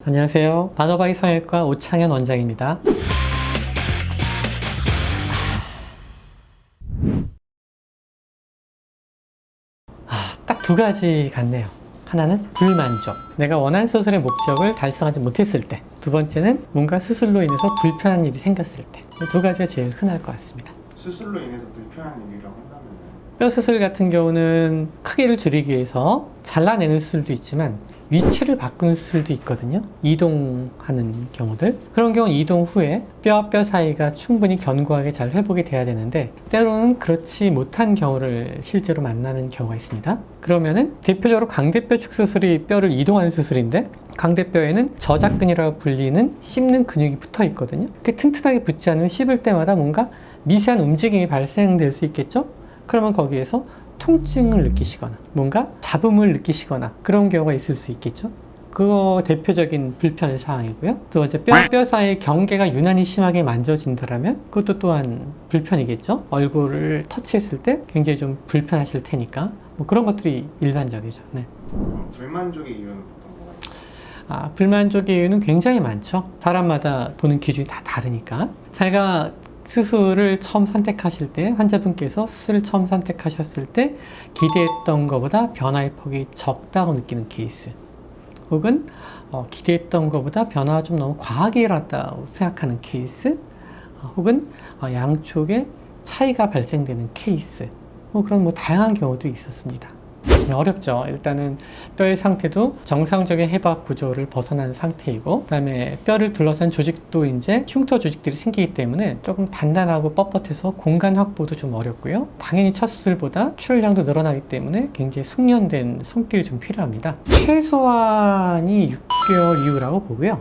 안녕하세요. 나노바이 성형외과 오창현 원장입니다. 딱 두 가지 같네요. 하나는 불만족. 내가 원하는 수술의 목적을 달성하지 못했을 때. 두 번째는 뭔가 수술로 인해서 불편한 일이 생겼을 때. 이 두 가지가 제일 흔할 것 같습니다. 수술로 인해서 불편한 일이라고 한다면 뼈 수술 같은 경우는 크기를 줄이기 위해서 잘라내는 수술도 있지만 위치를 바꾸는 수술도 있거든요. 이동하는 경우들. 그런 경우는 이동 후에 뼈와 뼈 사이가 충분히 견고하게 잘 회복이 돼야 되는데 때로는 그렇지 못한 경우를 실제로 만나는 경우가 있습니다. 그러면은 대표적으로 광대뼈 축수술이 뼈를 이동하는 수술인데 광대뼈에는 저작근이라고 불리는 씹는 근육이 붙어 있거든요. 그 튼튼하게 붙지 않으면 씹을 때마다 뭔가 미세한 움직임이 발생될 수 있겠죠? 그러면 거기에서 통증을 느끼시거나 뭔가 잡음을 느끼시거나 그런 경우가 있을 수 있겠죠. 그거 대표적인 불편 사항이고요. 두 번째, 뼈 사이의 경계가 유난히 심하게 만져진다면 그것도 또한 불편이겠죠. 얼굴을 터치했을 때 굉장히 좀 불편하실 테니까 뭐 그런 것들이 일반적이죠. 네. 불만족의 이유는 보통 뭐가 있나요? 불만족의 이유는 굉장히 많죠. 사람마다 보는 기준이 다 다르니까. 제가 수술을 처음 선택하실 때, 환자분께서 수술을 처음 선택하셨을 때 기대했던 것보다 변화의 폭이 적다고 느끼는 케이스, 혹은 기대했던 것보다 변화가 좀 너무 과하게 일어났다고 생각하는 케이스, 혹은 양쪽에 차이가 발생되는 케이스, 그런 다양한 경우도 있었습니다. 어렵죠. 일단은 뼈의 상태도 정상적인 해박 구조를 벗어난 상태이고, 그 다음에 뼈를 둘러싼 조직도 이제 흉터 조직들이 생기기 때문에 조금 단단하고 뻣뻣해서 공간 확보도 좀 어렵고요. 당연히 첫 수술보다 출혈량도 늘어나기 때문에 굉장히 숙련된 손길이 좀 필요합니다. 최소한이 6개월 이후라고 보고요.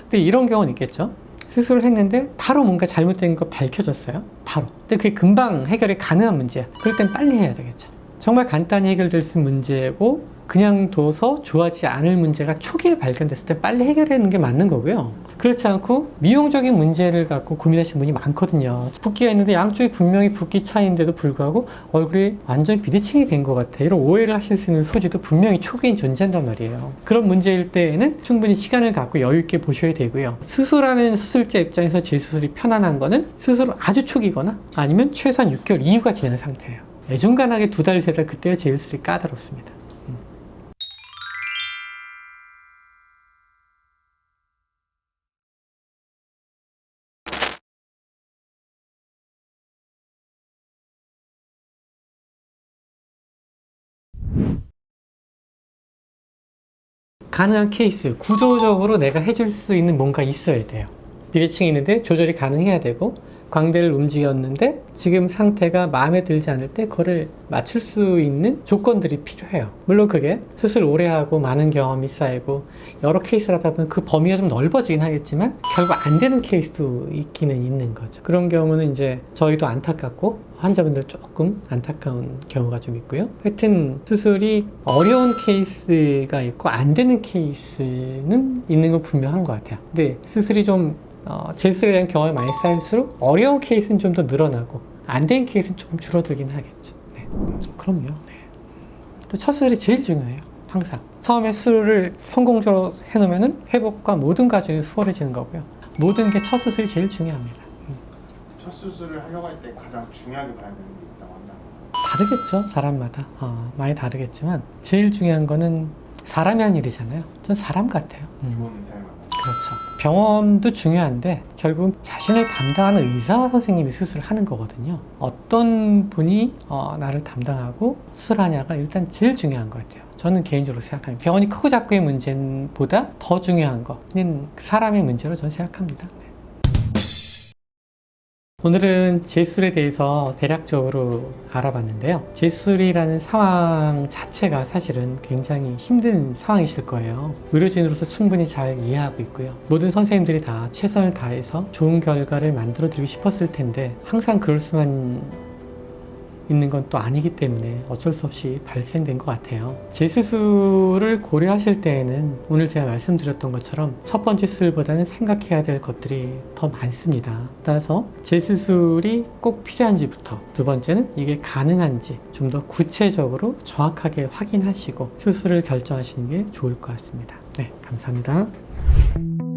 근데 이런 경우는 있겠죠. 수술을 했는데 바로 뭔가 잘못된 거 밝혀졌어요. 바로. 근데 그게 금방 해결이 가능한 문제야. 그럴 땐 빨리 해야 되겠죠. 정말 간단히 해결될 수 있는 문제고 그냥 둬서 좋아지지 않을 문제가 초기에 발견됐을 때 빨리 해결하는 게 맞는 거고요. 그렇지 않고 미용적인 문제를 갖고 고민하시는 분이 많거든요. 붓기가 있는데 양쪽이 분명히 붓기 차이인데도 불구하고 얼굴이 완전히 비대칭이 된 것 같아. 이런 오해를 하실 수 있는 소지도 분명히 초기에 존재한단 말이에요. 그런 문제일 때에는 충분히 시간을 갖고 여유 있게 보셔야 되고요. 수술하는 수술자 입장에서 재수술이 편안한 거는 수술 아주 초기거나 아니면 최소한 6개월 이후가 지난 상태예요. 애중간하게 2달, 3달 그때가 제일 수술이 까다롭습니다. 가능한 케이스, 구조적으로 내가 해줄 수 있는 뭔가 있어야 돼요. 비대칭이 있는데 조절이 가능해야 되고, 광대를 움직였는데 지금 상태가 마음에 들지 않을 때 그거를 맞출 수 있는 조건들이 필요해요. 물론 그게 수술 오래 하고 많은 경험이 쌓이고 여러 케이스를 하다 보면 그 범위가 좀 넓어지긴 하겠지만 결국 안 되는 케이스도 있기는 있는 거죠. 그런 경우는 이제 저희도 안타깝고 환자분들 조금 안타까운 경우가 좀 있고요. 하여튼 수술이 어려운 케이스가 있고 안 되는 케이스는 있는 건 분명한 것 같아요. 근데 수술이 좀 재수술에 대한 경험이 많이 쌓일수록 어려운 케이스는 좀 더 늘어나고 안 된 케이스는 조금 줄어들긴 하겠죠. 네. 그럼요. 네. 또 첫 수술이 제일 중요해요. 항상 처음에 수술을 성공적으로 해놓으면 회복과 모든 과정이 수월해지는 거고요. 모든 게 첫 수술이 제일 중요합니다. 첫 수술을 하려고 할 때 가장 중요하게 봐야 되는 게 있다고 한다면 다르겠죠. 사람마다 많이 다르겠지만 제일 중요한 거는 사람이 한 일이잖아요. 전 사람 같아요. 좋은 의사를 만나. 그렇죠. 병원도 중요한데 결국 자신을 담당하는 의사 선생님이 수술을 하는 거거든요. 어떤 분이 나를 담당하고 수술하냐가 일단 제일 중요한 것 같아요. 저는 개인적으로 생각합니다. 병원이 크고 작고의 문제보다 더 중요한 거는 사람의 문제로 저는 생각합니다. 오늘은 재수술에 대해서 대략적으로 알아봤는데요. 재수술이라는 상황 자체가 사실은 굉장히 힘든 상황이실 거예요. 의료진으로서 충분히 잘 이해하고 있고요. 모든 선생님들이 다 최선을 다해서 좋은 결과를 만들어 드리고 싶었을 텐데 항상 그럴 수만 있는 건 또 아니기 때문에 어쩔 수 없이 발생된 것 같아요. 재수술을 고려하실 때에는 오늘 제가 말씀드렸던 것처럼 첫 번째 수술보다는 생각해야 될 것들이 더 많습니다. 따라서 재수술이 꼭 필요한지부터, 두 번째는 이게 가능한지 좀 더 구체적으로 정확하게 확인하시고 수술을 결정하시는 게 좋을 것 같습니다. 네, 감사합니다. 네.